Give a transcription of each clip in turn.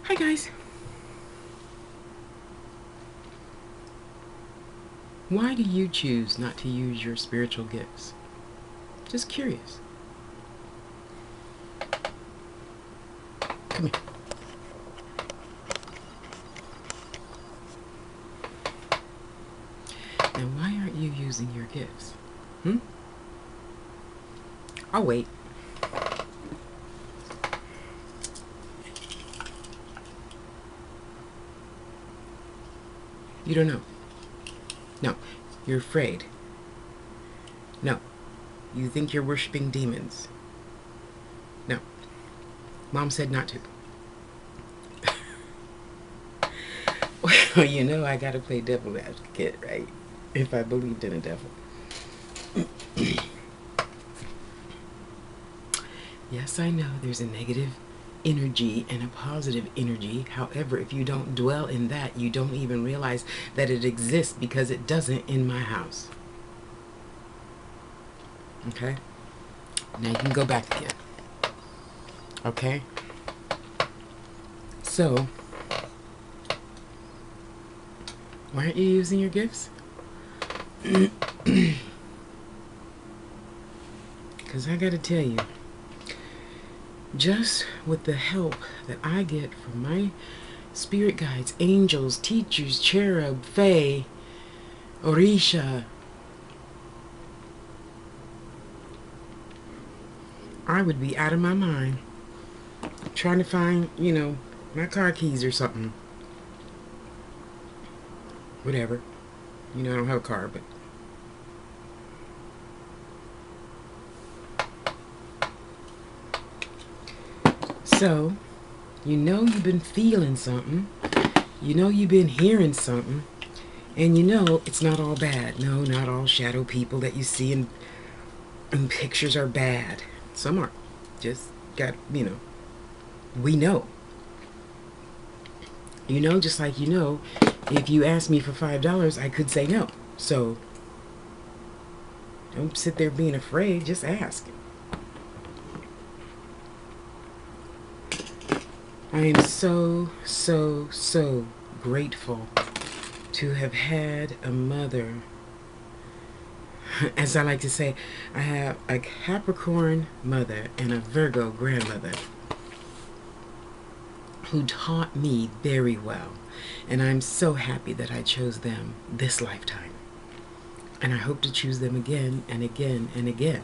Hi guys. Why do you choose not to use your spiritual gifts? Just curious. Come here. And why aren't you using your gifts? I'll wait. You don't know. No. You're afraid. No. You think you're worshiping demons. No. Mom said not to. Well, you know I gotta play devil advocate, right? If I believed in a devil. Yes, I know there's a negative energy and a positive energy. However, if you don't dwell in that, you don't even realize that it exists, because it doesn't in my house. Okay? Now you can go back again. Okay? So, why aren't you using your gifts? Because I gotta tell you, just with the help that I get from my spirit guides, angels, teachers, cherub, fae, orisha, I would be out of my mind trying to find, my car keys or something. Whatever. I don't have a car, but so, you've been feeling something. You've been hearing something. And it's not all bad. No, not all shadow people that you see in pictures are bad. Some are. Just got, we know. Just like if you asked me for $5, I could say no. So, don't sit there being afraid. Just ask. I am so, so, so grateful to have had a mother. As I like to say, I have a Capricorn mother and a Virgo grandmother who taught me very well. And I'm so happy that I chose them this lifetime. And I hope to choose them again and again and again.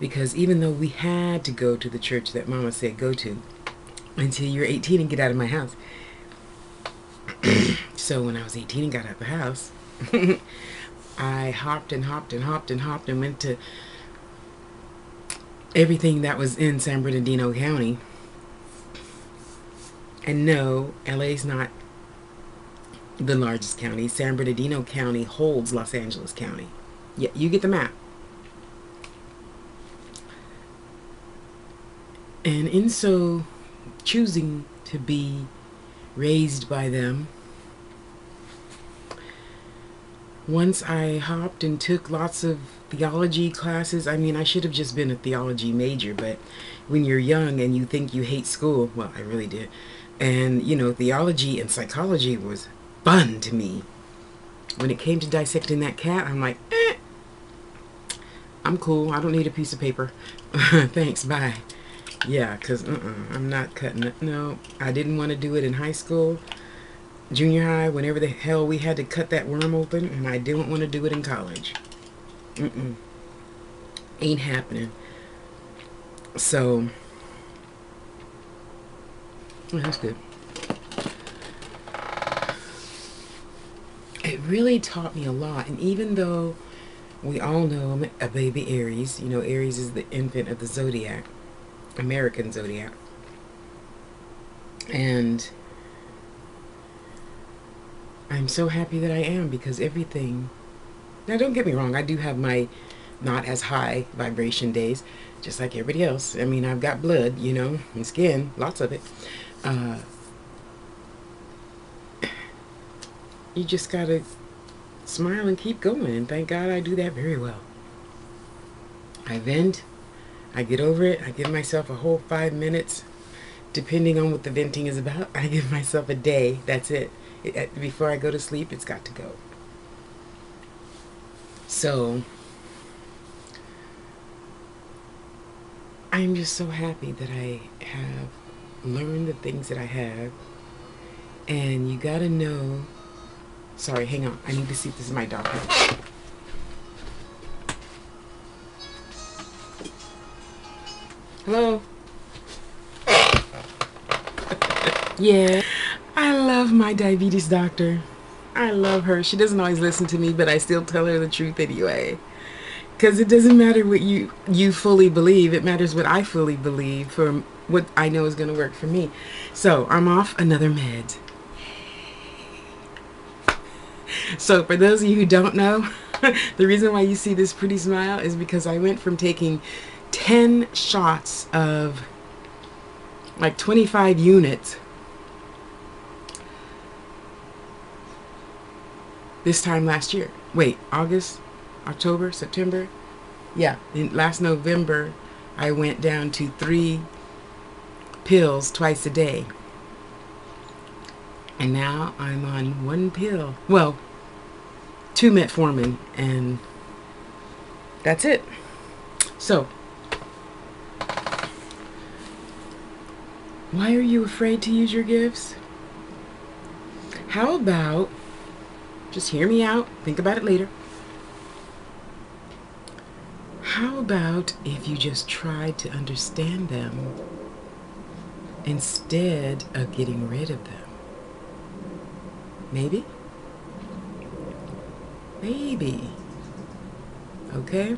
Because even though we had to go to the church that Mama said go to until you're 18 and get out of my house. So when I was 18 and got out of the house, I hopped and hopped and hopped and hopped and went to everything that was in San Bernardino County. And no, LA's not the largest county. San Bernardino County holds Los Angeles County. Yeah, you get the map. And in so choosing to be raised by them, once I hopped and took lots of theology classes. I mean, I should have just been a theology major, but when you're young and you think you hate school, well, I really did. And, theology and psychology was fun to me. When it came to dissecting that cat, I'm like, I'm cool. I don't need a piece of paper. Thanks, bye. Yeah, because I'm not cutting it. No, I didn't want to do it in high school, junior high, whenever the hell we had to cut that worm open, and I didn't want to do it in college. Ain't happening. So, well, that's good. It really taught me a lot, and even though we all know I'm a baby Aries, Aries is the infant of the zodiac, American zodiac, and I'm so happy that I am, because everything, now don't get me wrong, I do have my not as high vibration days, just like everybody else. I mean, I've got blood, and skin, lots of it. You just gotta smile and keep going, and thank God I do that very well. I vent, I get over it, I give myself a whole 5 minutes depending on what the venting is about, I give myself a day. That's it. Before I go to sleep, it's got to go. So I'm just so happy that I have learned the things that I have. And you gotta know. Sorry, hang on. I need to see if this is my doctor. Hello? Yeah. I love my diabetes doctor. I love her. She doesn't always listen to me, but I still tell her the truth anyway. Because it doesn't matter what you fully believe. It matters what I fully believe for what I know is going to work for me. So I'm off another med. So for those of you who don't know, the reason why you see this pretty smile is because I went from taking 10 shots of like 25 units this time last year. Wait, August, October, September? Yeah, last November I went down to 3 pills twice a day. And now I'm on 1 pill. Well, 2 metformin, and that's it. So, why are you afraid to use your gifts? How about, just hear me out, think about it later. How about if you just tried to understand them instead of getting rid of them? Maybe? Maybe. Okay?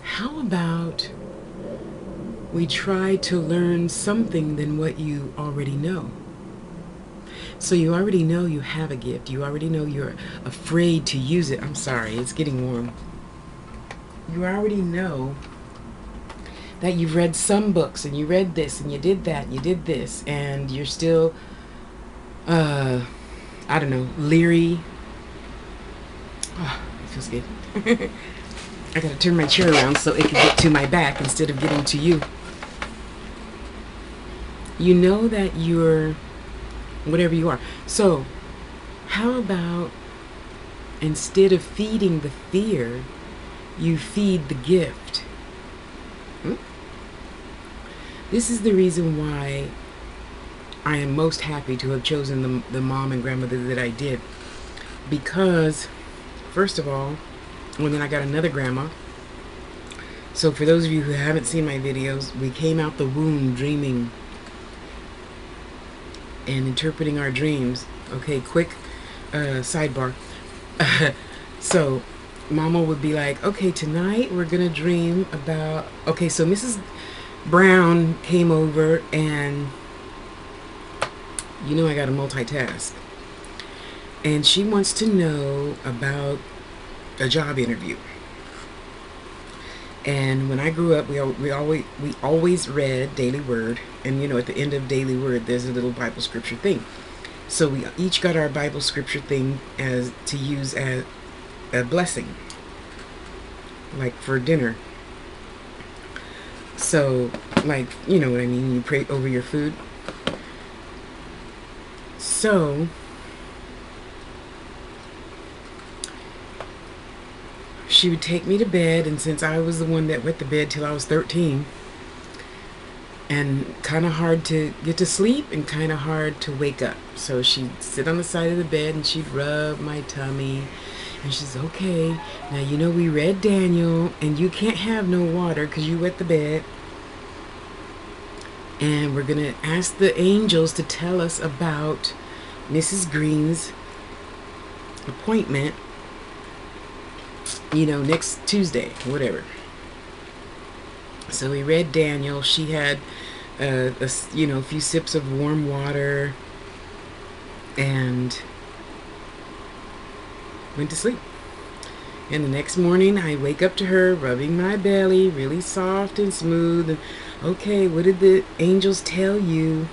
How about we try to learn something than what you already know? So you already know you have a gift. You already know you're afraid to use it. I'm sorry, it's getting warm. You already know that you've read some books and you read this and you did that and you did this and you're still, I don't know, leery. Oh, it feels good. I gotta turn my chair around so it can get to my back instead of getting to you. You know that you're whatever you are. So how about instead of feeding the fear, you feed the gift? This is the reason why I am most happy to have chosen the mom and grandmother that I did. Because, first of all, well, then I got another grandma. So for those of you who haven't seen my videos, we came out the womb dreaming and interpreting our dreams. Okay, quick sidebar. So Mama would be like, okay, tonight we're gonna dream about, okay, so Mrs. Brown came over, and you know I gotta multitask, and she wants to know about a job interview. And when I grew up, we always read Daily Word, and you know at the end of Daily Word there's a little Bible scripture thing. So we each got our Bible scripture thing as to use as a blessing, like for dinner. So, like, you know what I mean, you pray over your food. So she would take me to bed, and since I was the one that went to bed till I was 13, and kind of hard to get to sleep and kind of hard to wake up, so she'd sit on the side of the bed and she'd rub my tummy, and she's okay, now you know we read Daniel, and you can't have no water because you wet the bed, and we're gonna ask the angels to tell us about Mrs. Green's appointment, you know, next Tuesday, whatever. So we read Daniel. She had a few sips of warm water and went to sleep. And the next morning I wake up to her rubbing my belly really soft and smooth, and okay, what did the angels tell you?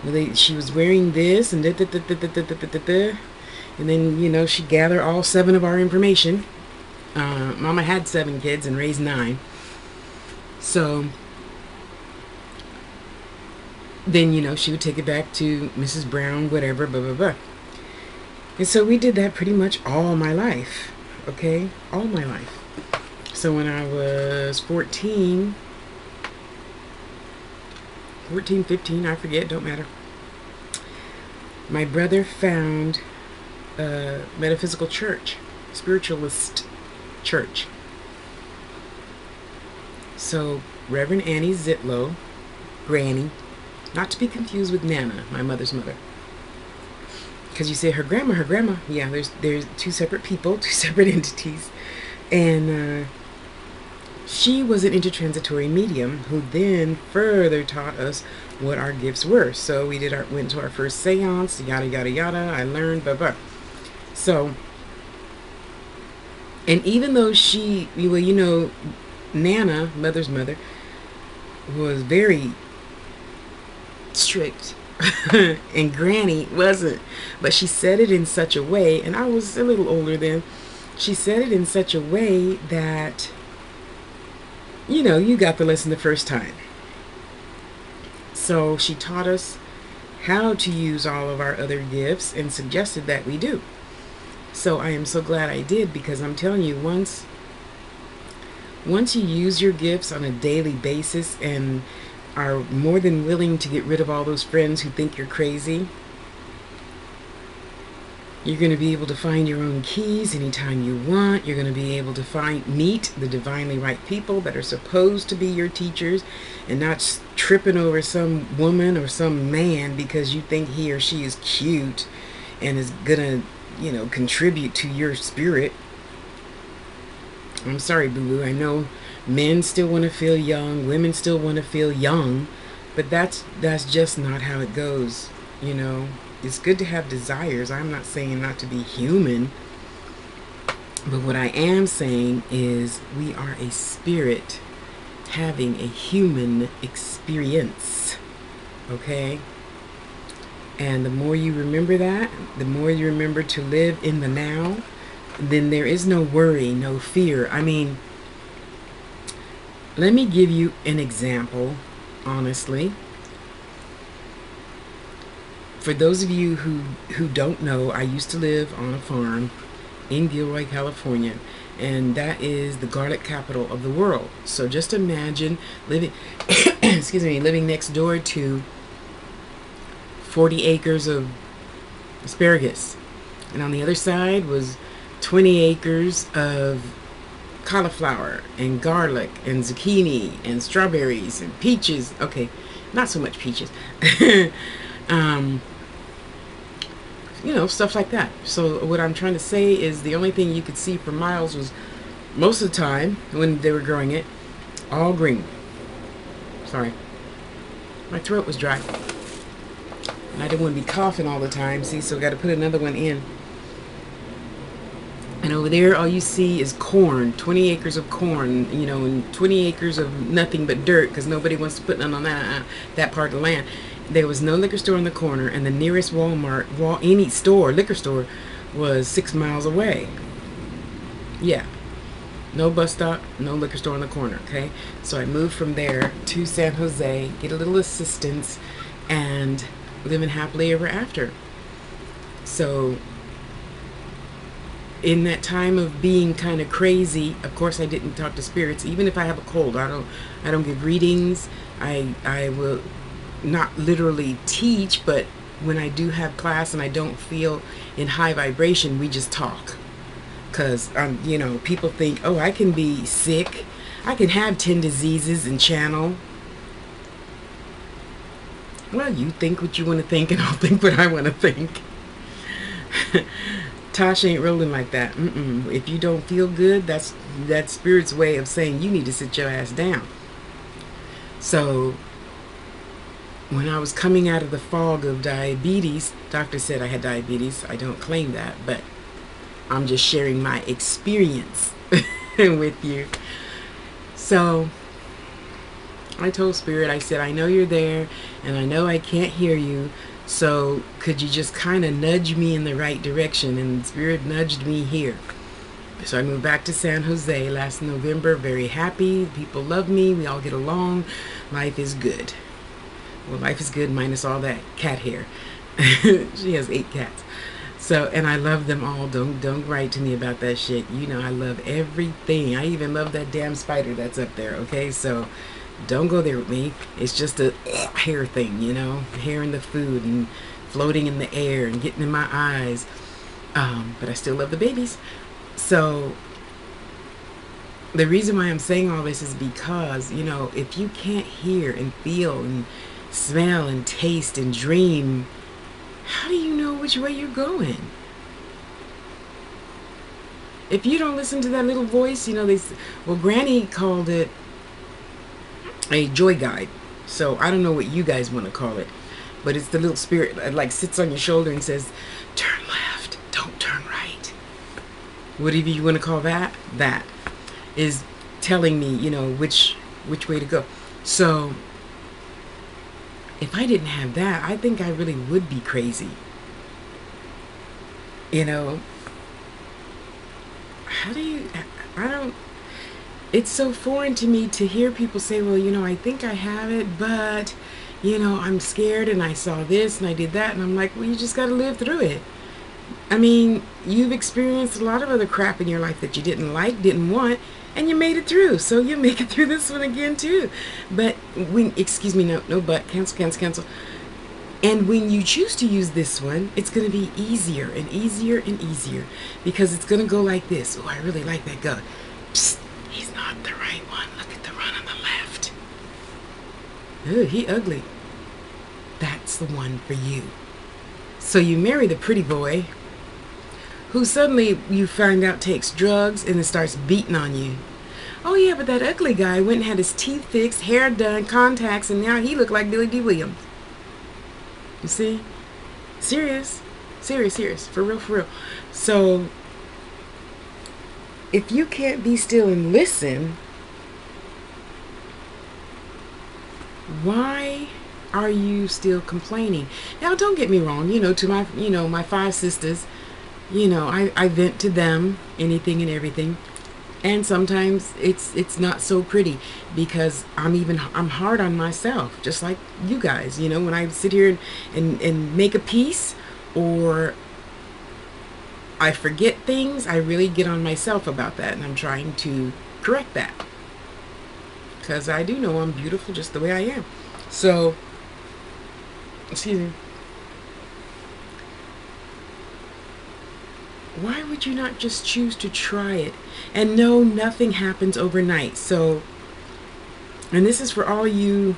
Well, she was wearing this and and then, you know, she'd gather all 7 of our information. Mama had 7 kids and raised 9. So then, she would take it back to Mrs. Brown, whatever, blah, blah, blah. And so we did that pretty much all my life, okay? All my life. So when I was 14, 15, I forget, don't matter. My brother found a metaphysical church, spiritualist church. So Reverend Annie Zitlow, Granny, not to be confused with Nana, my mother's mother. Because you say her grandma. Yeah, there's two separate people, two separate entities. And she was an intertransitory medium who then further taught us what our gifts were. So we went to our first seance, yada, yada, yada. I learned, blah, blah. So, and even though Nana, mother's mother, was very strict, and Granny wasn't, but she said it in such a way, and I was a little older then, she said it in such a way that, you got the lesson the first time. So she taught us how to use all of our other gifts and suggested that we do. So I am so glad I did, because I'm telling you, once you use your gifts on a daily basis and are more than willing to get rid of all those friends who think you're crazy, you're going to be able to find your own keys anytime you want. You're going to be able to meet the divinely right people that are supposed to be your teachers, and not tripping over some woman or some man because you think he or she is cute and is going to, contribute to your spirit. I'm sorry, boo-boo. I know men still want to feel young, women still want to feel young, but that's just not how it goes. It's good to have desires. I'm not saying not to be human, but what I am saying is we are a spirit having a human experience, okay? And the more you remember that, the more you remember to live in the now, then there is no worry, no fear. I mean, let me give you an example, honestly. For those of you who don't know, I used to live on a farm in Gilroy, California, and that is the garlic capital of the world. So just imagine living, living next door to 40 acres of asparagus, and on the other side was 20 acres of cauliflower and garlic and zucchini and strawberries and peaches. Okay, not so much peaches. Stuff like that. So what I'm trying to say is the only thing you could see for miles was, most of the time when they were growing it, all green. Sorry, my throat was dry and I didn't want to be coughing all the time. See, so got to put another one in. And over there, all you see is corn, 20 acres of corn, and 20 acres of nothing but dirt, because nobody wants to put none on that part of the land. There was no liquor store on the corner, and the nearest liquor store was 6 miles away. Yeah. No bus stop, no liquor store on the corner, okay? So I moved from there to San Jose, get a little assistance, and living happily ever after. So in that time of being kind of crazy, of course I didn't talk to spirits. Even if I have a cold, I don't give readings. I will not literally teach, but when I do have class and I don't feel in high vibration, we just talk. Because people think, oh, I can be sick, I can have 10 diseases and channel. Well, you think what you want to think, and I'll think what I want to think. Tosh ain't rolling like that. If you don't feel good, that's spirit's way of saying you need to sit your ass down. So when I was coming out of the fog of diabetes, doctor said I had diabetes. I don't claim that, but I'm just sharing my experience with you. So I told spirit, I said, I know you're there and I know I can't hear you, so could you just kind of nudge me in the right direction? And spirit nudged me here. So I moved back to San Jose last November, very happy. People love me, we all get along, life is good. Well, life is good minus all that cat hair. She has 8 cats. So, and I love them all. Don't write to me about that shit. You know I love everything. I even love that damn spider that's up there, okay? So don't go there with me. It's just a hair thing, you know? Hair in the food and floating in the air and getting in my eyes. But I still love the babies. So the reason why I'm saying all this is because, you know, if you can't hear and feel and smell and taste and dream, how do you know which way you're going? If you don't listen to that little voice, you know, well, Granny called it a joy guide. So I don't know what you guys want to call it, but it's the little spirit that like sits on your shoulder and says, turn left, don't turn right. Whatever you want to call that, that is telling me, you know, which way to go. So if I didn't have that, I think I really would be crazy. You know, how do you, I don't, it's so foreign to me to hear people say, well, you know, I think I have it, but, you know, I'm scared and I saw this and I did that. And I'm like, well, you just got to live through it. I mean, you've experienced a lot of other crap in your life that you didn't like, didn't want, and you made it through. So you'll make it through this one again too. But when, excuse me, no, but cancel. And when you choose to use this one, it's going to be easier and easier and easier, because it's going to go like this. Oh, I really like that guy. Psst, he's not the right one. Look at the one on the left. Oh, he ugly. That's the one for you. So you marry the pretty boy who suddenly you find out takes drugs and then starts beating on you. Oh yeah, but that ugly guy went and had his teeth fixed, hair done, contacts, and now he looked like Billy D. Williams. You see? Serious. For real. So if you can't be still and listen, why are you still complaining? Now, don't get me wrong, you know, to my, you know, my 5 sisters, you know, I vent to them anything and everything. And sometimes it's not so pretty, because I'm hard on myself, just like you guys. You know, when I sit here and make a piece, or I forget things, I really get on myself about that, and I'm trying to correct that, because I do know I'm beautiful just the way I am. So, excuse me. Why would you not just choose to try it? And no, nothing happens overnight. So, and this is for all you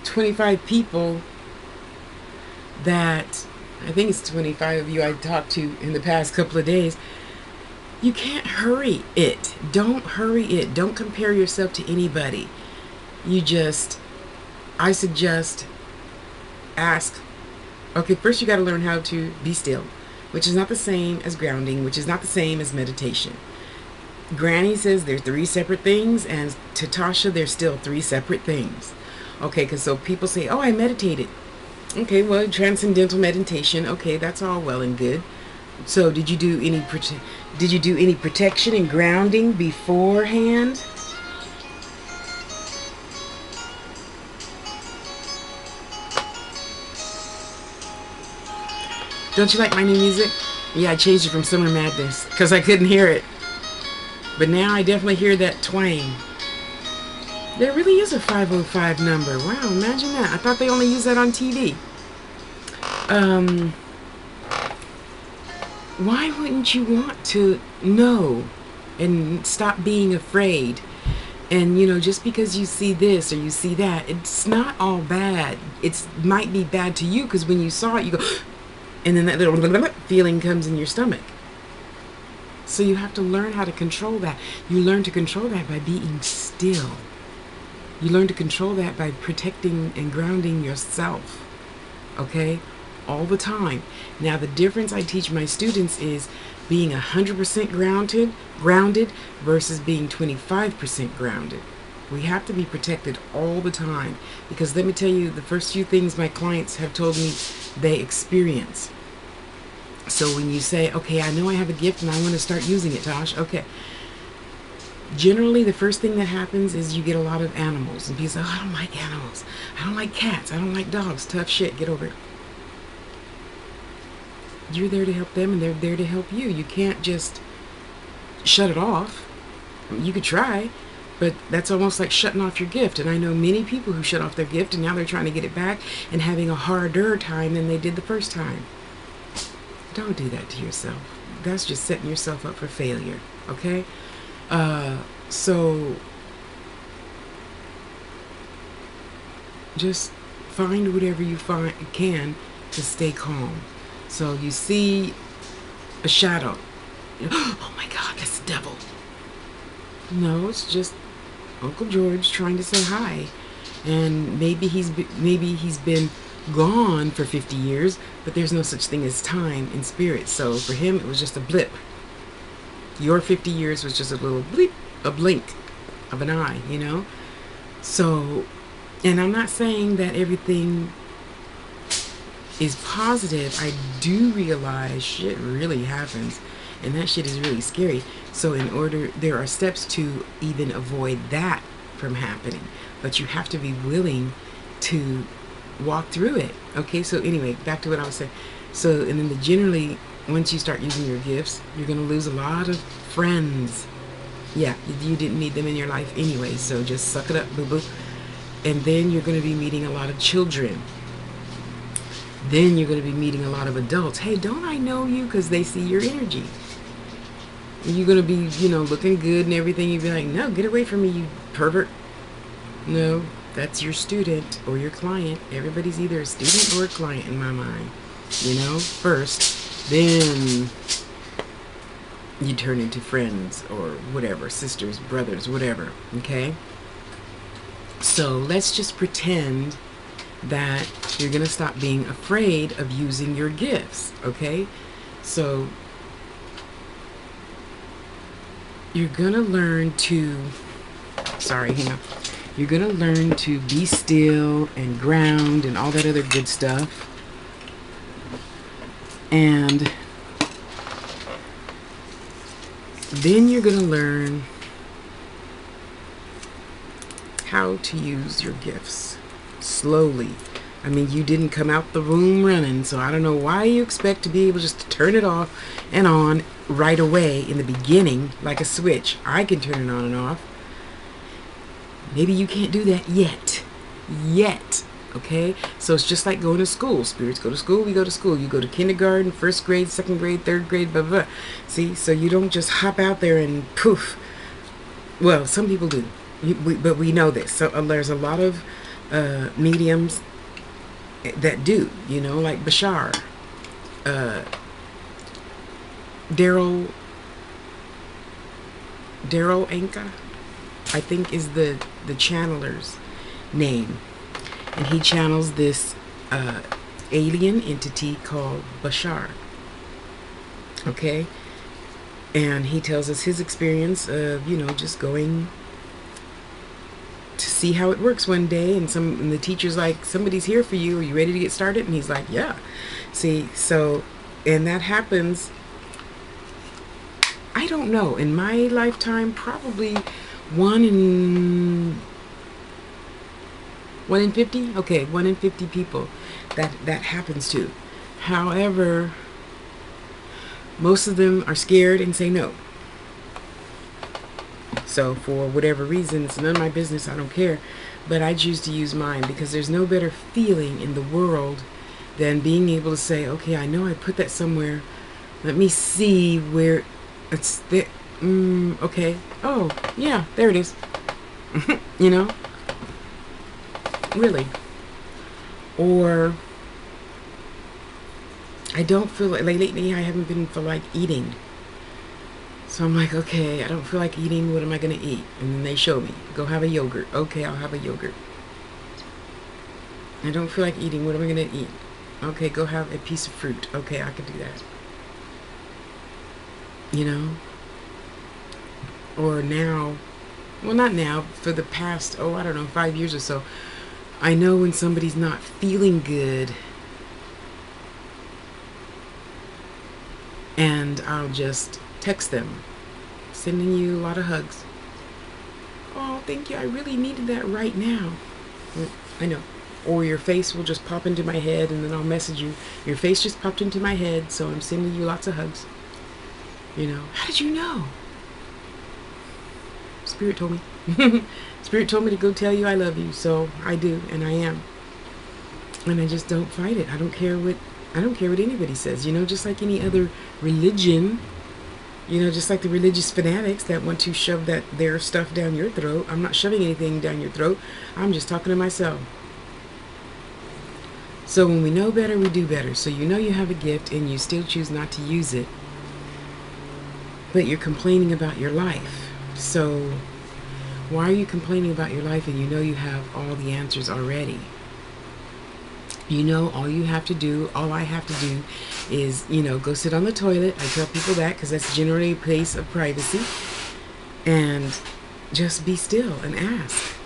25 people that, I think it's 25 of you I talked to in the past couple of days. You can't hurry it. Don't hurry it. Don't compare yourself to anybody. I suggest, ask. Okay, first you got to learn how to be still, which is not the same as grounding, which is not the same as meditation. Granny says there's 3 separate things, and to Tasha, there's still 3 separate things. Okay, because so people say, oh, I meditated. Okay, well, transcendental meditation. Okay, that's all well and good. So did you do any protection and grounding beforehand? Don't you like my new music? Yeah, I changed it from Summer Madness because I couldn't hear it. But now I definitely hear that twang. There really is a 505 number. Wow, imagine that. I thought they only use that on TV. Why wouldn't you want to know and stop being afraid? And, you know, just because you see this or you see that, it's not all bad. It might be bad to you because when you saw it, you go... And then that little feeling comes in your stomach. So you have to learn how to control that. You learn to control that by being still. You learn to control that by protecting and grounding yourself. Okay? All the time. Now the difference I teach my students is being 100% grounded versus being 25% grounded. We have to be protected all the time, because let me tell you, the first few things my clients have told me they experience. So when you say, okay, I know I have a gift and I want to start using it, Tosh, okay. Generally, the first thing that happens is you get a lot of animals. And people say, oh, I don't like animals. I don't like cats. I don't like dogs. Tough shit. Get over it. You're there to help them and they're there to help you. You can't just shut it off. You could try, but that's almost like shutting off your gift. And I know many people who shut off their gift and now they're trying to get it back and having a harder time than they did the first time. Don't do that to yourself. That's just setting yourself up for failure, okay? So just find whatever you can to stay calm. So you see a shadow. Oh my God, that's the devil. No, it's just Uncle George trying to say hi. And maybe he's been gone for 50 years, but there's no such thing as time in spirit. So for him, it was just a blip. Your 50 years was just a little bleep, a blink of an eye, you know? So, and I'm not saying that everything is positive. I do realize shit really happens, and that shit is really scary. So there are steps to even avoid that from happening, but you have to be willing to walk through it. Okay, so anyway, back to what I was saying. So, and then generally, once you start using your gifts, you're going to lose a lot of friends. Yeah, you didn't need them in your life anyway, so just suck it up, boo-boo. And then you're going to be meeting a lot of children. Then you're going to be meeting a lot of adults. Hey, don't I know you? Because they see your energy. You're going to be, looking good and everything. You'd be like, no, get away from me, you pervert. No, that's your student or your client. Everybody's either a student or a client in my mind. First, then you turn into friends or whatever, sisters, brothers, whatever, okay? So let's just pretend that you're going to stop being afraid of using your gifts, okay? So you're going to learn to, you're going to learn to be still and ground and all that other good stuff. And then you're going to learn how to use your gifts slowly. I mean, you didn't come out the room running, so I don't know why you expect to be able just to turn it off and on right away in the beginning like a switch. I can turn it on and off. Maybe you can't do that yet. Okay? So it's just like going to school. Spirits go to school, we go to school. You go to kindergarten, first grade, second grade, third grade, blah, blah, blah. See? So you don't just hop out there and poof. Well, some people do. But we know this. So there's a lot of mediums that do, like Bashar. Daryl Anka, I think is the channeler's name. And he channels this alien entity called Bashar. Okay? And he tells us his experience of, just going to see how it works one day. And the teacher's like, somebody's here for you. Are you ready to get started? And he's like, yeah. See, so, and that happens, I don't know, in my lifetime, probably 1 in 50? Okay, 1 in 50 people that happens to. However, most of them are scared and say no. So for whatever reason, it's none of my business, I don't care. But I choose to use mine because there's no better feeling in the world than being able to say, okay, I know I put that somewhere. Let me see where it's there. Okay. Oh, yeah, there it is. Really. Or I don't feel like lately I haven't been feel like eating. So I'm like, okay, I don't feel like eating. What am I going to eat? And then they show me. Go have a yogurt. Okay, I'll have a yogurt. I don't feel like eating. What am I going to eat? Okay, go have a piece of fruit. Okay, I can do that. Or now, well, not now, for the past, 5 years or so, I know when somebody's not feeling good, and I'll just text them, sending you a lot of hugs. oh, thank you. I really needed that right now. I know. Or your face will just pop into my head, and then I'll message you. Your face just popped into my head, so I'm sending you lots of hugs. You know, how did you know? Spirit told me. Spirit told me to go tell you I love you, so I do, and I am. And I just don't fight it. I don't care what anybody says. You know, just like any other religion. You know, just like the religious fanatics that want to shove their stuff down your throat. I'm not shoving anything down your throat. I'm just talking to myself. So when we know better, we do better. So you know you have a gift and you still choose not to use it. But you're complaining about your life. So why are you complaining about your life and you know you have all the answers already? You know, all I have to do is, you know, go sit on the toilet. I tell people that because that's generally a place of privacy. And just be still and ask.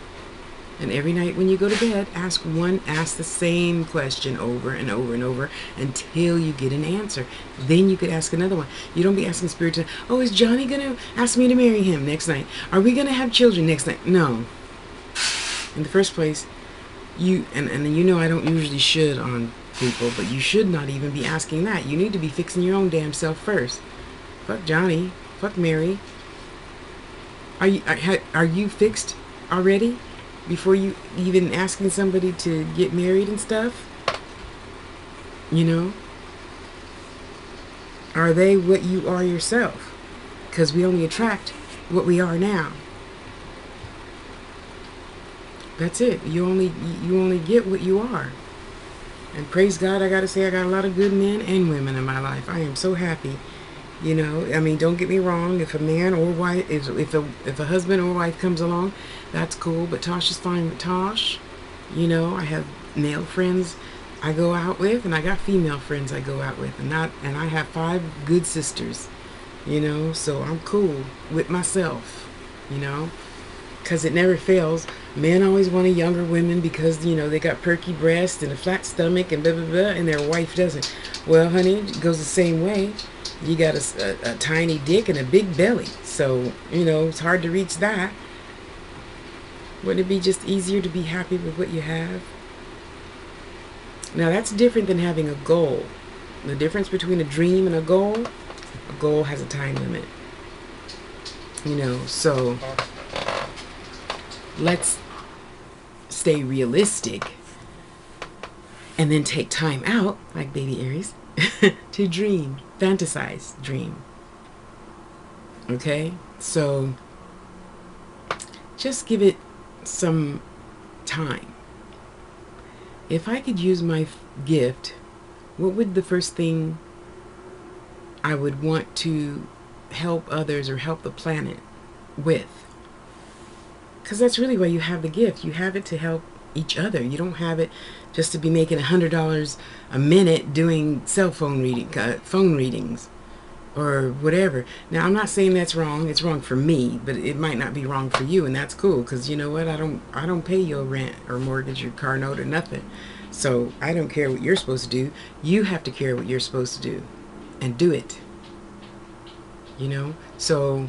And every night when you go to bed, ask the same question over and over and over until you get an answer. Then you could ask another one. You don't be asking Spirit to, oh, is Johnny going to ask me to marry him next night? Are we going to have children next night? No. In the first place, you know I don't usually should on people, but you should not even be asking that. You need to be fixing your own damn self first. Fuck Johnny. Fuck Mary. Are you fixed already? Before you even asking somebody to get married and stuff? You know? Are they what you are yourself? Because we only attract what we are now. That's it. You only get what you are. And praise God, I gotta say, I got a lot of good men and women in my life. I am so happy. You know, I mean, don't get me wrong. If a man or wife, if a husband or wife comes along, that's cool. But Tosh is fine with Tosh. You know, I have male friends I go out with, and I got female friends I go out with, and I have 5 good sisters. You know, so I'm cool with myself. You know, because it never fails. Men always want a younger women because, you know, they got perky breasts and a flat stomach and blah blah blah, and their wife doesn't. Well, honey, it goes the same way. You got a tiny dick and a big belly. So, you know, it's hard to reach that. Wouldn't it be just easier to be happy with what you have? Now, that's different than having a goal. The difference between a dream and a goal has a time limit. You know, so let's stay realistic and then take time out, like baby Aries, to dream. Fantasize, dream. Okay? So just give it some time. If I could use my gift, what would the first thing I would want to help others or help the planet with? Because that's really why you have the gift. You have it to help each other. You don't have it just to be making $100 a minute doing phone readings or whatever. Now, I'm not saying that's wrong. It's wrong for me, but it might not be wrong for you, and that's cool. Because you know what? I don't pay your rent or mortgage or car note or nothing. So I don't care what you're supposed to do. You have to care what you're supposed to do, and do it. You know. So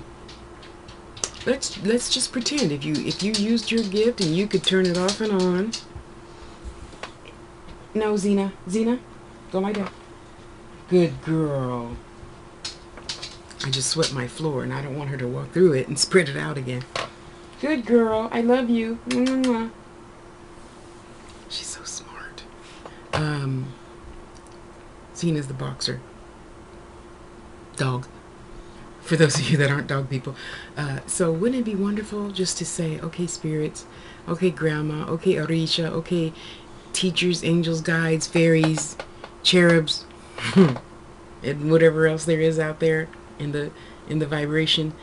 let's just pretend if you used your gift and you could turn it off and on. No, Zena, go lie down. Good girl. I just swept my floor and I don't want her to walk through it and spread it out again. Good girl. I love you. Mwah. She's so smart. Zena's the boxer. Dog. For those of you that aren't dog people. So wouldn't it be wonderful just to say, okay, spirits, okay, grandma, okay, Orisha, okay, teachers, angels, guides, fairies, cherubs, and whatever else there is out there in the vibration.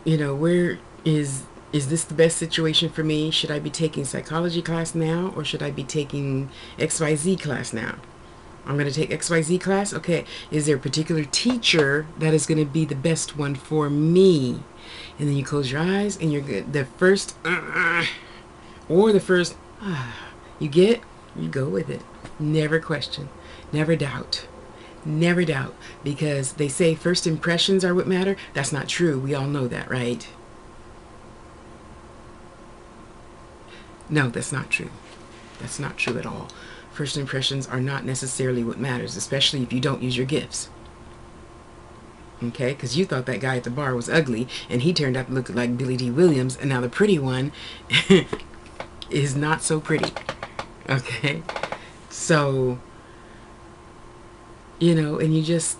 You know, where is this the best situation for me? Should I be taking psychology class now, or should I be taking XYZ class now? I'm going to take XYZ class. Okay, is there a particular teacher that is going to be the best one for me? And then you close your eyes and you're good. The first or the first you get, you go with it. Never question, never doubt. Never doubt, because they say first impressions are what matter. That's not true. We all know that, right? No, that's not true. That's not true at all. First impressions are not necessarily what matters, especially if you don't use your gifts. Okay, because you thought that guy at the bar was ugly, and he turned out to look like Billy D. Williams, and now the pretty one is not so pretty. Okay, so, you know, and you just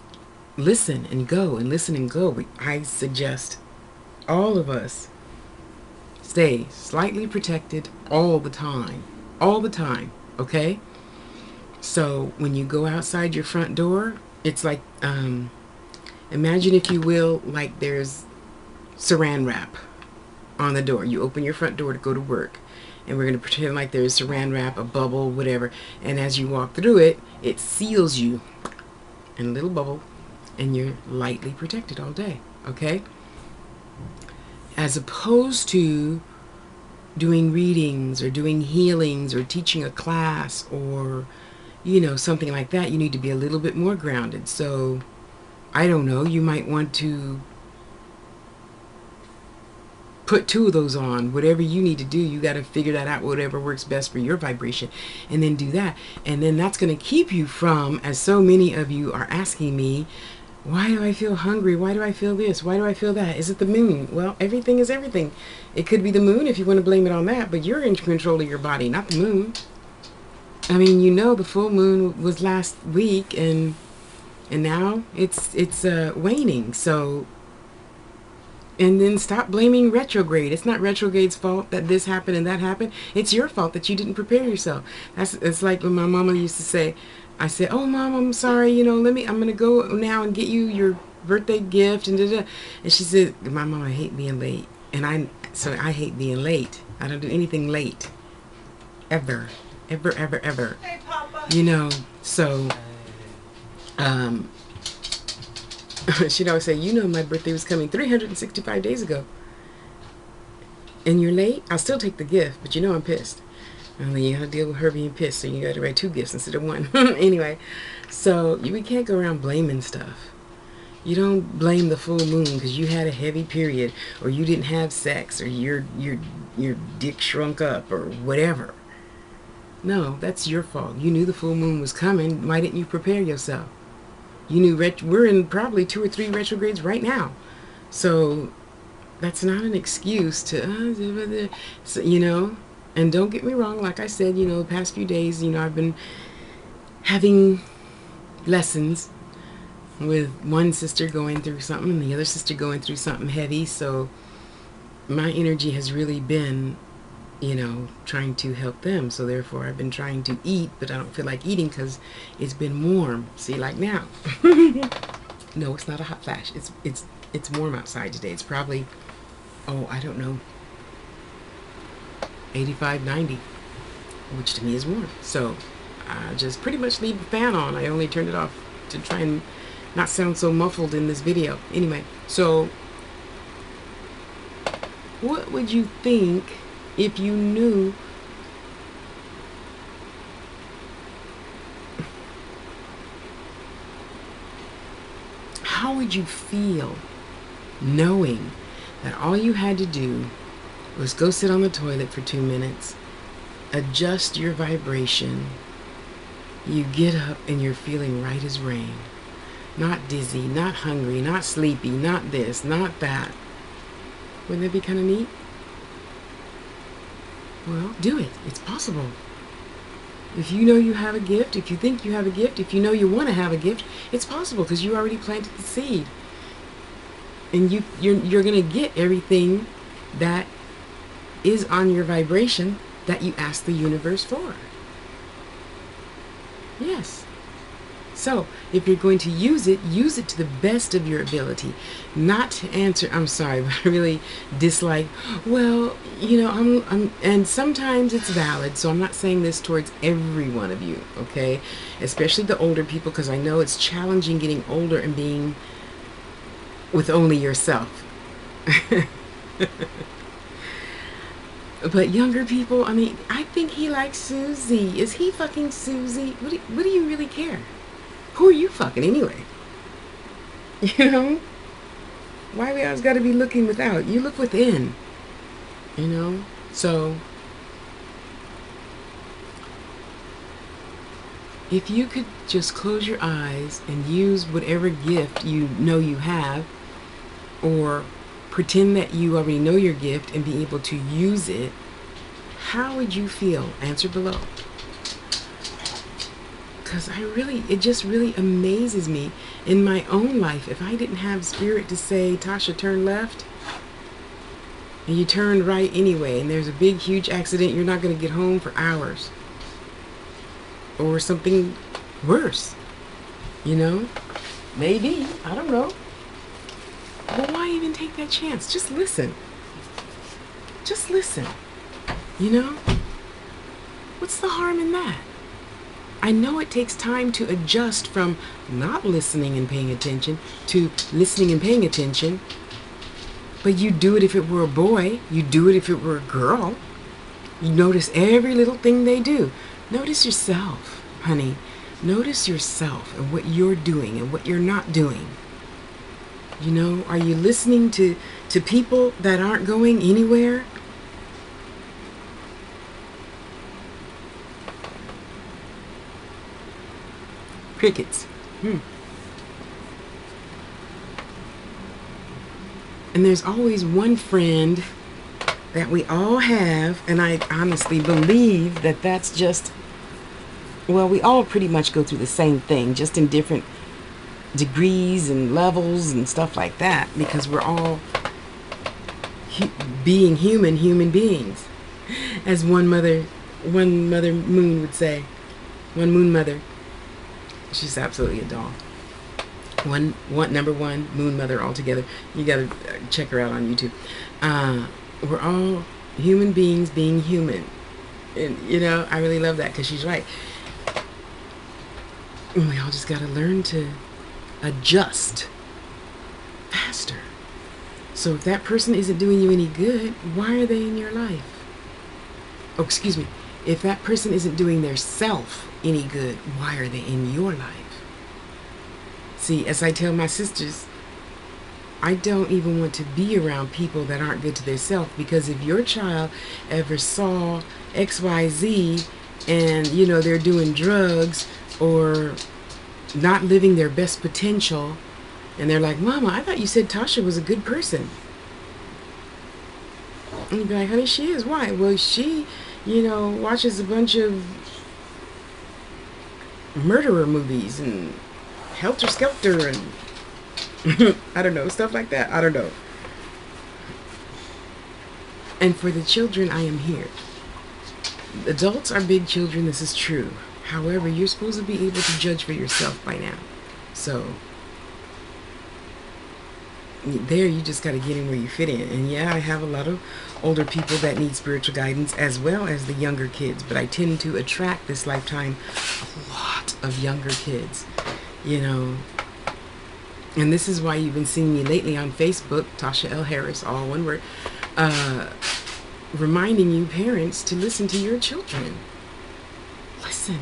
listen and go and listen and go. I suggest all of us stay slightly protected all the time. All the time, okay? So when you go outside your front door, it's like, imagine, if you will, like there's saran wrap on the door. You open your front door to go to work, and we're going to pretend like there's saran wrap, a bubble, whatever. And as you walk through it, it seals you in a little bubble, and you're lightly protected all day, okay? As opposed to doing readings or doing healings or teaching a class or, you know, something like that, you need to be a little bit more grounded. So, I don't know, you might want to put 2 of those on. Whatever you need to do, you got to figure that out, whatever works best for your vibration, and then do that. And then that's going to keep you from, as so many of you are asking me, why do I feel hungry? Why do I feel this? Why do I feel that? Is it the moon? Well, everything is everything. It could be the moon if you want to blame it on that, but you're in control of your body, not the moon. I mean, you know, the full moon was last week, and now it's waning. So, and then stop blaming retrograde. It's not retrograde's fault that this happened and that happened. It's your fault that you didn't prepare yourself. It's like when my mama used to say, I said, "Oh, Mom, I'm sorry, you know, I'm going to go now and get you your birthday gift," and da-da. And she said, my mama hate being late. And I hate being late. I don't do anything late. Ever. Ever, ever, ever. Hey, Papa. You know, so, she'd always say, you know, my birthday was coming 365 days ago. And you're late? I'll still take the gift, but you know I'm pissed. And then you gotta deal with her being pissed, so you gotta write 2 gifts instead of 1. Anyway, so we can't go around blaming stuff. You don't blame the full moon because you had a heavy period, or you didn't have sex, or your dick shrunk up, or whatever. No, that's your fault. You knew the full moon was coming. Why didn't you prepare yourself? You knew we're in probably 2 or 3 retrogrades right now, so that's not an excuse to, so, you know. And don't get me wrong, like I said, you know, the past few days, you know, I've been having lessons with one sister going through something and the other sister going through something heavy. So my energy has really been, you know, trying to help them. So therefore I've been trying to eat, but I don't feel like eating because it's been warm. See, like now. No, it's not a hot flash. It's warm outside today. It's probably, oh, I don't know, 85, 90, which to me is warm. So I just pretty much leave the fan on. I only turned it off to try and not sound so muffled in this video. Anyway, so what would you think if you knew how would you feel knowing that all you had to do was go sit on the toilet for 2 minutes, adjust your vibration, you get up and you're feeling right as rain. Not dizzy, not hungry, not sleepy, not this, not that. Wouldn't that be kind of neat? Well, do it. It's possible. If you know you have a gift, if you think you have a gift, if you know you want to have a gift, it's possible because you already planted the seed. And you're going to get everything that is on your vibration that you ask the universe for. Yes. So, if you're going to use it to the best of your ability. Not to answer, I'm sorry, but I really dislike, well, you know, and sometimes it's valid, so I'm not saying this towards every one of you, okay? Especially the older people, because I know it's challenging getting older and being with only yourself. But younger people, I mean, I think he likes Susie. Is he fucking Susie? What do you really care? Who are you fucking anyway? You know? Why we always got to be looking without? You look within. You know? So, If you could just close your eyes and use whatever gift you know you have, or pretend that you already know your gift and be able to use it, how would you feel? Answer below. Because it just really amazes me in my own life. If I didn't have spirit to say, Tasha, turn left, and you turned right anyway, and there's a big, huge accident, you're not going to get home for hours. Or something worse. You know? Maybe. I don't know. But why even take that chance? Just listen. Just listen. You know? What's the harm in that? I know it takes time to adjust from not listening and paying attention to listening and paying attention. But you do it if it were a boy. You do it if it were a girl. You notice every little thing they do. Notice yourself, honey. Notice yourself and what you're doing and what you're not doing. You know, are you listening to people that aren't going anywhere? Crickets. And there's always one friend that we all have, and I honestly believe that that's just, well, we all pretty much go through the same thing, just in different degrees and levels and stuff like that, because we're all being human beings, as one mother moon would say. One moon mother. She's absolutely a doll. Number one moon mother altogether. You gotta check her out on YouTube. We're all human beings being human, and you know, I really love that, because she's right. And we all just gotta learn to adjust faster. So if that person isn't doing you any good, why are they in your life? Oh, excuse me. If that person isn't doing their self any good, why are they in your life? See, as I tell my sisters, I don't even want to be around people that aren't good to their self, because if your child ever saw XYZ and, you know, they're doing drugs or not living their best potential, and they're like, Mama, I thought you said Tasha was a good person. And you'd be like, honey, she is. Why? Well, she, you know, watches a bunch of murderer movies and Helter Skelter and I don't know, stuff like that. I don't know. And for the children, I am here. Adults are big children, this is true. However, you're supposed to be able to judge for yourself by now. So there, you just got to get in where you fit in. And yeah, I have a lot of older people that need spiritual guidance, as well as the younger kids, but I tend to attract this lifetime a lot of younger kids, you know. And this is why you've been seeing me lately on Facebook, Tasha L. Harris, all one word, reminding you parents to listen to your children. Listen.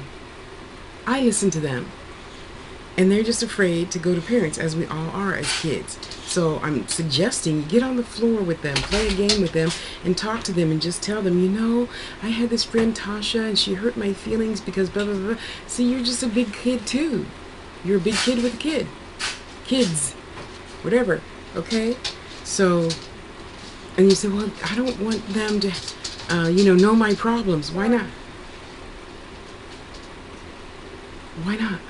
I listen to them. And they're just afraid to go to parents, as we all are as kids. So I'm suggesting you get on the floor with them, play a game with them, and talk to them and just tell them, you know, I had this friend Tasha and she hurt my feelings because blah, blah, blah. See, you're just a big kid too. You're a big kid with a kid. Kids. Whatever. Okay? So, and you say, well, I don't want them to, you know my problems. Why not? Why not?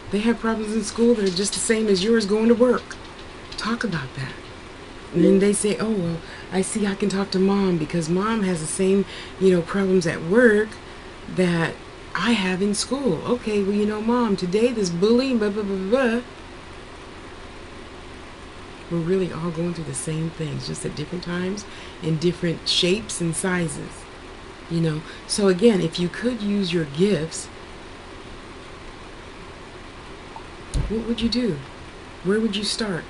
They have problems in school that are just the same as yours going to work. Talk about that. And then they say, oh, well, I see I can talk to mom because mom has the same, you know, problems at work that I have in school. Okay, well, you know, mom, today this bullying, blah, blah, blah, blah. We're really all going through the same things, just at different times, in different shapes and sizes. You know, so again, if you could use your gifts, what would you do? Where would you start?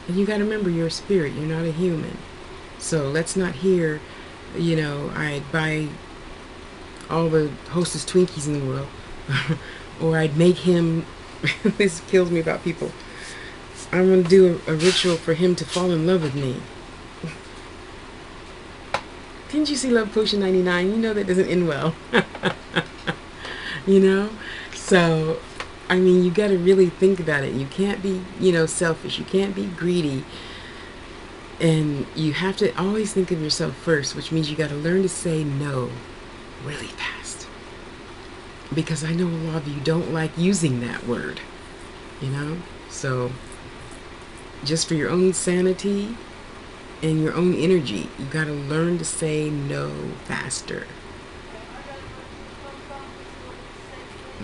And you got to remember, you're a spirit. You're not a human. So let's not hear, you know, I'd buy all the Hostess Twinkies in the world. Or I'd make him, this kills me about people. I'm going to do a ritual for him to fall in love with me. Didn't you see Love Potion 99? You know that doesn't end well. You know? So, I mean, you got to really think about it. You can't be, selfish. You can't be greedy. And you have to always think of yourself first, which means you got to learn to say no really fast. Because I know a lot of you don't like using that word, So, just for your own sanity and your own energy, you got to learn to say no faster.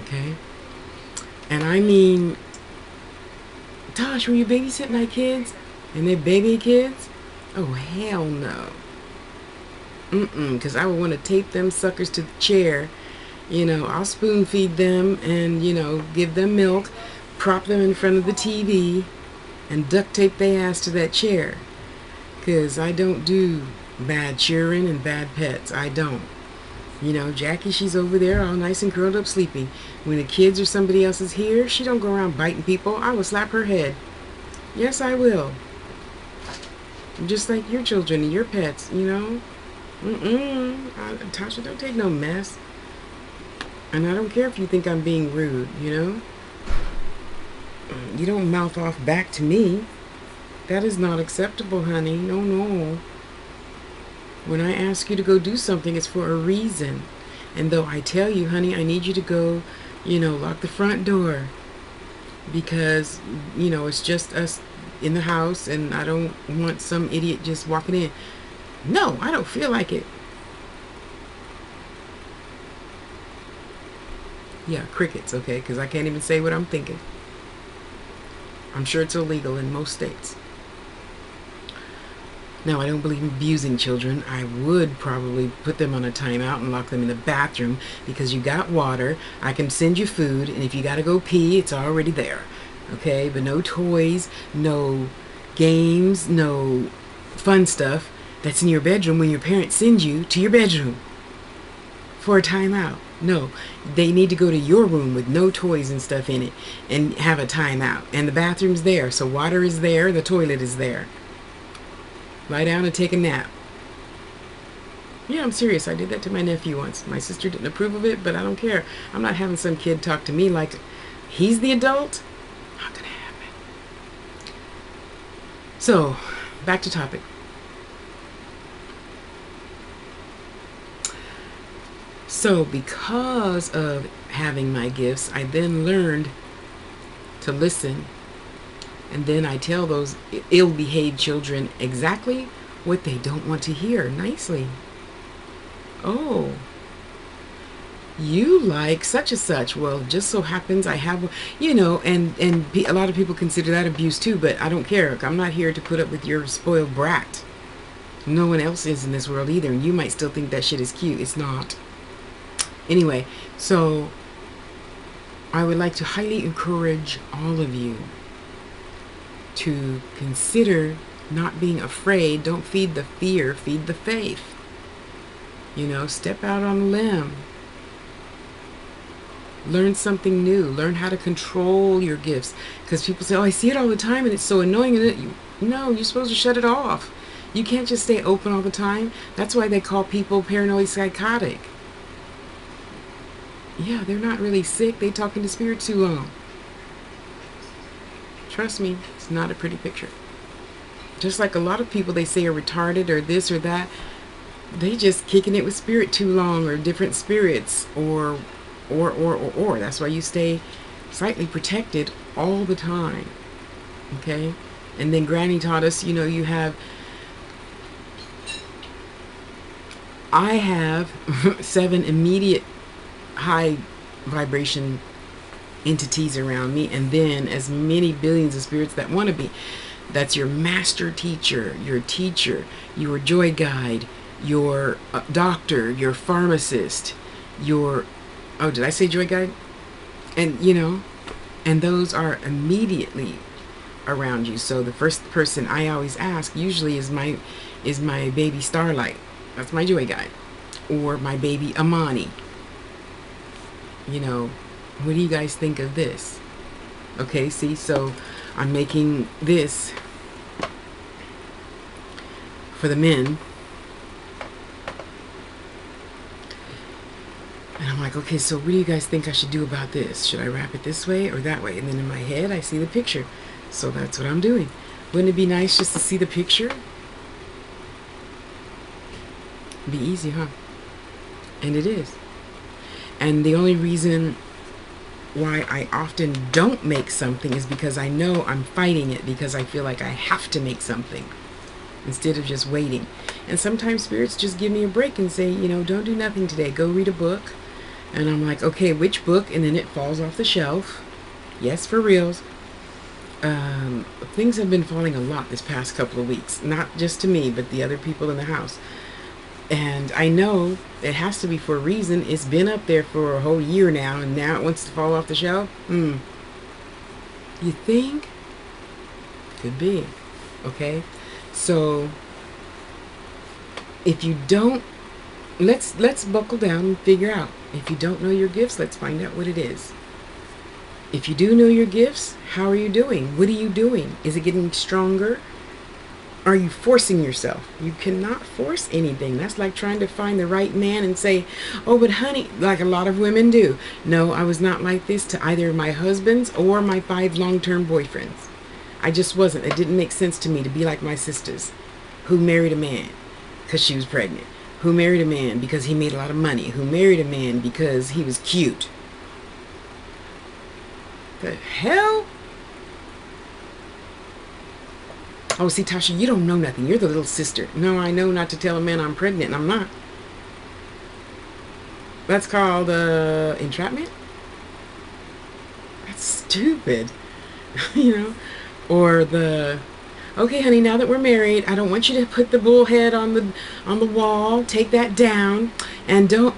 Okay? And I mean, Tosh, were you babysitting my kids? And they're baby kids? Oh, hell no. Because I would want to tape them suckers to the chair. I'll spoon feed them and, give them milk, prop them in front of the TV, and duct tape their ass to that chair. Because I don't do bad children and bad pets. I don't. Jackie, she's over there all nice and curled up sleeping. When the kids or somebody else is here, she don't go around biting people. I will slap her head. Yes, I will. Just like your children and your pets, Tasha, don't take no mess. And I don't care if you think I'm being rude, You don't mouth off back to me. That is not acceptable, honey. No, no. When I ask you to go do something, it's for a reason. And though I tell you, honey, I need you to go, lock the front door. Because, it's just us in the house and I don't want some idiot just walking in. No, I don't feel like it. Yeah, crickets, okay? Because I can't even say what I'm thinking. I'm sure it's illegal in most states. Now, I don't believe in abusing children. I would probably put them on a timeout and lock them in the bathroom because you got water. I can send you food, and if you got to go pee, it's already there. Okay? But no toys, no games, no fun stuff that's in your bedroom when your parents send you to your bedroom for a timeout. No, they need to go to your room with no toys and stuff in it and have a timeout. And the bathroom's there, so water is there, the toilet is there. Lie down and take a nap. Yeah, I'm serious. I did that to my nephew once. My sister didn't approve of it, but I don't care. I'm not having some kid talk to me like he's the adult. Not gonna happen. So, back to topic. So, because of having my gifts, I then learned to listen. And then I tell those ill-behaved children exactly what they don't want to hear nicely. Oh, you like such and such. Well, just so happens I have, and a lot of people consider that abuse too, but I don't care. I'm not here to put up with your spoiled brat. No one else is in this world either. And you might still think that shit is cute. It's not. Anyway, so I would like to highly encourage all of you to consider not being afraid. Don't feed the fear, feed the faith. Step out on a limb. Learn something new. Learn how to control your gifts. Because people say, oh, I see it all the time and it's so annoying. No, you're supposed to shut it off. You can't just stay open all the time. That's why they call people paranoid psychotic. Yeah, they're not really sick. They talking to spirits too long. Trust me, it's not a pretty picture. Just like a lot of people they say are retarded or this or that, they just kicking it with spirit too long or different spirits or. That's why you stay slightly protected all the time. Okay? And then Granny taught us, I have 7 immediate high vibration entities around me, and then as many billions of spirits that want to be. That's your master teacher, your joy guide, your doctor, your pharmacist, your, oh, did I say joy guide? And, and those are immediately around you. So the first person I always ask usually is my baby Starlight. That's my joy guide. Or my baby Amani. What do you guys think of this? Okay, see, so I'm making this for the men. like, okay, so what do you guys think I should do about this? Should I wrap it this way or that way? And then in my head, I see the picture. So that's what I'm doing. Wouldn't it be nice just to see the picture? Be easy, huh? And it is. And the only reason why I often don't make something is because I know I'm fighting it, because I feel like I have to make something instead of just waiting. And sometimes spirits just give me a break and say, you know, don't do nothing today. Go read a book. And I'm like, okay, which book? And then it falls off the shelf. Yes, for reals. Things have been falling a lot this past couple of weeks. Not just to me, but the other people in the house. And I know it has to be for a reason. It's been up there for a whole year now, and now it wants to fall off the shelf? You think? Could be. Okay? So, if you don't, let's buckle down and figure out. If you don't know your gifts, let's find out what it is. If you do know your gifts, how are you doing? What are you doing? Is it getting stronger? Are you forcing yourself? You cannot force anything. That's like trying to find the right man and say, oh, but honey, like a lot of women do. No, I was not like this to either of my husbands or my 5 long-term boyfriends. I just wasn't. It didn't make sense to me to be like my sisters who married a man because she was pregnant, who married a man because he made a lot of money, who married a man because he was cute. The hell? Oh, see, Tasha, you don't know nothing. You're the little sister. No, I know not to tell a man I'm pregnant, and I'm not. That's called entrapment? That's stupid. You know? Or the, okay, honey, now that we're married, I don't want you to put the bull head on the wall. Take that down. And don't.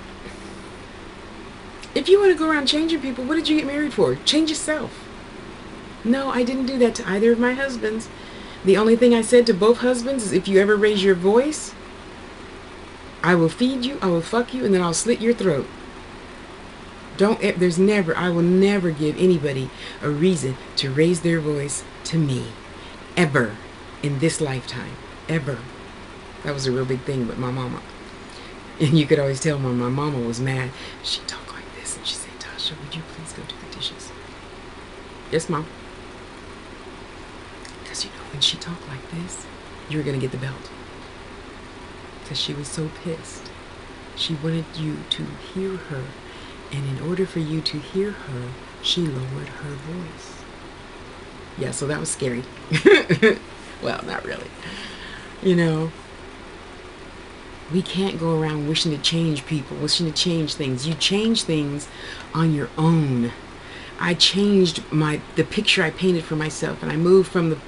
If you want to go around changing people, what did you get married for? Change yourself. No, I didn't do that to either of my husbands. The only thing I said to both husbands is, if you ever raise your voice, I will feed you, I will fuck you, and then I'll slit your throat. I will never give anybody a reason to raise their voice to me. Ever. In this lifetime. Ever. That was a real big thing with my mama. And you could always tell when my mama was mad. She'd talk like this, and she'd say, Tasha, would you please go do the dishes? Yes, Mom. Because you know, when she talked like this, you were going to get the belt. Because she was so pissed. She wanted you to hear her. And in order for you to hear her, she lowered her voice. Yeah, so that was scary. Well, not really. You know, we can't go around wishing to change people, wishing to change things. You change things on your own. I changed the picture I painted for myself, and I moved from the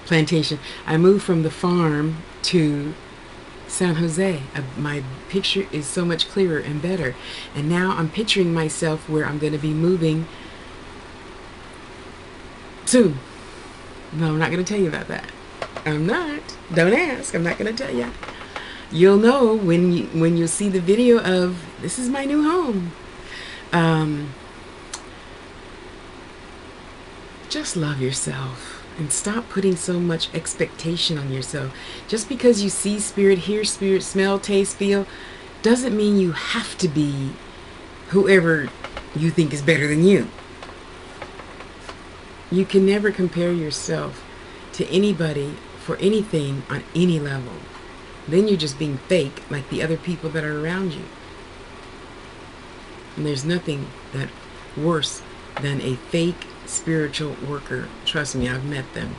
plantation. I moved from the farm to San Jose. My picture is so much clearer and better. And now I'm picturing myself where I'm going to be moving soon. No, I'm not going to tell you about that. I'm not. Don't ask. I'm not going to tell you. You'll know when you see the video of, this is my new home. Just love yourself. And stop putting so much expectation on yourself. Just because you see spirit, hear spirit, smell, taste, feel, doesn't mean you have to be whoever you think is better than you. You can never compare yourself to anybody for anything on any level. Then you're just being fake like the other people that are around you. And there's nothing that worse than a fake spiritual worker. Trust me, I've met them.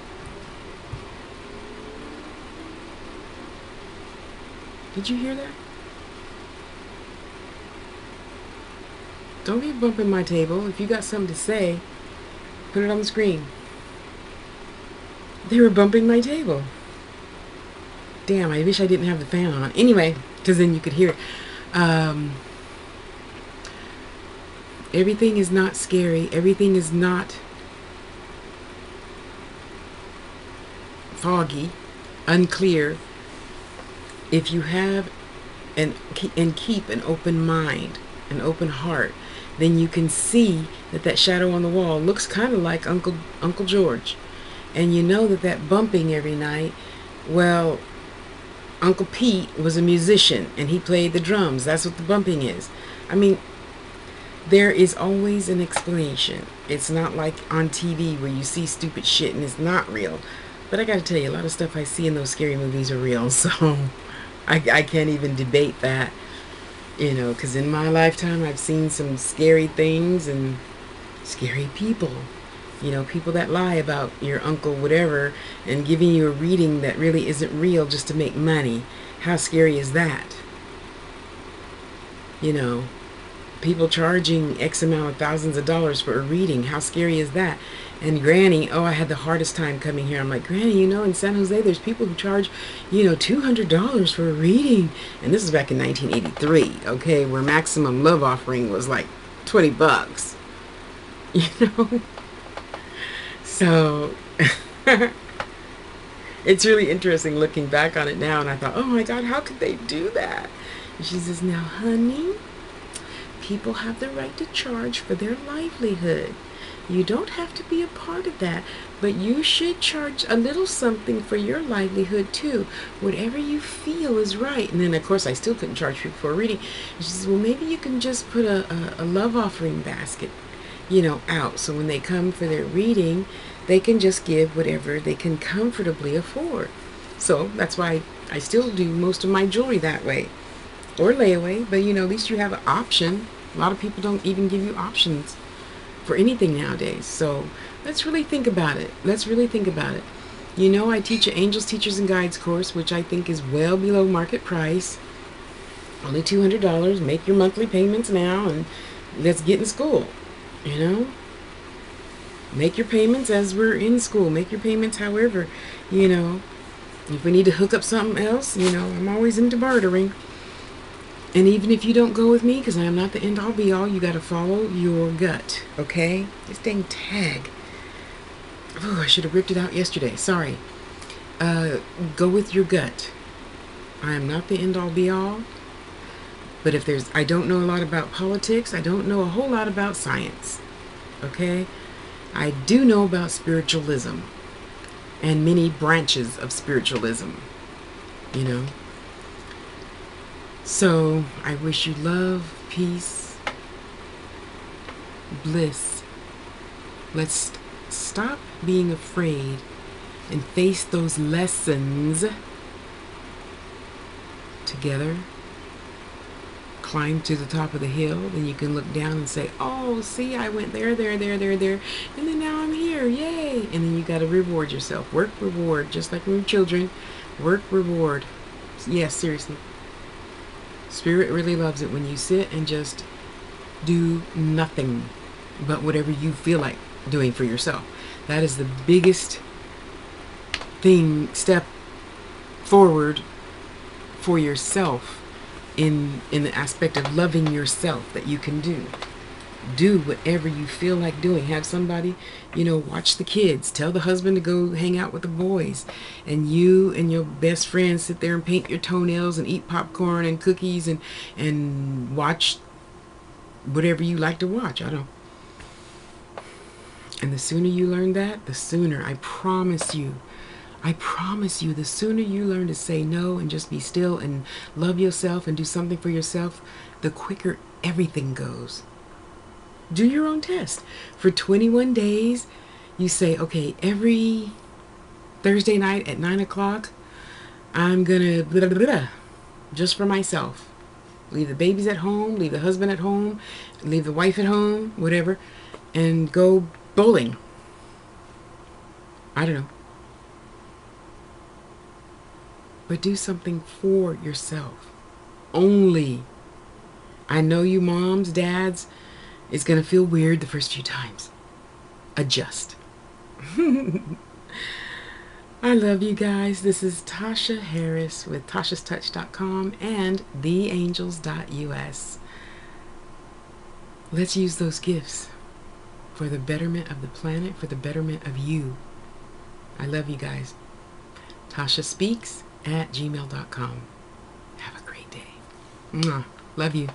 Did you hear that? Don't be bumping my table. If you got something to say, put it on the screen. They were bumping my table. Damn, I wish I didn't have the fan on. Anyway, because then you could hear it. Everything is not scary. Everything is not foggy, unclear. If you have and keep an open mind, an open heart, then you can see that shadow on the wall looks kind of like Uncle George. And you know that bumping every night, well, Uncle Pete was a musician and he played the drums. That's what the bumping is. I mean, there is always an explanation. It's not like on TV where you see stupid shit and it's not real. But I gotta tell you, a lot of stuff I see in those scary movies are real, so I can't even debate that, you know, because in my lifetime I've seen some scary things and scary people. You know, people that lie about your uncle whatever and giving you a reading that really isn't real just to make money. How scary is that? You know, people charging X amount of thousands of dollars for a reading. How scary is that? And Granny, oh, I had the hardest time coming here. I'm like, Granny, you know, in San Jose, there's people who charge, you know, $200 for a reading. And this is back in 1983, okay, where maximum love offering was like $20, you know? So, it's really interesting looking back on it now. And I thought, oh my God, how could they do that? And she says, now, honey, people have the right to charge for their livelihood. You don't have to be a part of that, but you should charge a little something for your livelihood too. Whatever you feel is right. And then, of course, I still couldn't charge people for a reading. And she says, well, maybe you can just put a love offering basket, you know, out. So when they come for their reading, they can just give whatever they can comfortably afford. So that's why I still do most of my jewelry that way. Or layaway, but you know, at least you have an option. A lot of people don't even give you options for anything nowadays. So let's really think about it. Let's really think about it. You know, I teach an Angels, Teachers, and Guides course, which I think is well below market price. Only $200. Make your monthly payments now and let's get in school. You know? Make your payments as we're in school. Make your payments however, you know. If we need to hook up something else, you know, I'm always into bartering. And even if you don't go with me, because I am not the end-all be-all, you got to follow your gut, okay? This dang tag. Oh, I should have ripped it out yesterday. Sorry. Go with your gut. I am not the end-all be-all. But if there's, I don't know a lot about politics. I don't know a whole lot about science, okay? I do know about spiritualism and many branches of spiritualism, you know? So, I wish you love, peace, bliss. Let's stop being afraid and face those lessons together. Climb to the top of the hill, then you can look down and say, oh, see, I went there, and then now I'm here, yay! And then you got to reward yourself. Work, reward, just like when we're children. Work, reward. Yes, seriously. Spirit really loves it when you sit and just do nothing but whatever you feel like doing for yourself. That is the biggest step forward for yourself in the aspect of loving yourself that you can do. Do whatever you feel like doing. Have somebody, you know, watch the kids. Tell the husband to go hang out with the boys. And you and your best friend sit there and paint your toenails and eat popcorn and cookies and watch whatever you like to watch. I don't. And the sooner you learn that, the sooner, I promise you, the sooner you learn to say no and just be still and love yourself and do something for yourself, the quicker everything goes. Do your own test. For 21 days, you say, okay, every Thursday night at 9 o'clock, I'm going to blah, blah, blah, just for myself. Leave the babies at home, leave the husband at home, leave the wife at home, whatever, and go bowling. I don't know. But do something for yourself. Only. I know you moms, dads, it's going to feel weird the first few times. Adjust. I love you guys. This is Tasha Harris with tashastouch.com and theangels.us. Let's use those gifts for the betterment of the planet, for the betterment of you. I love you guys. tashaspeaks@gmail.com. Have a great day. Mwah. Love you.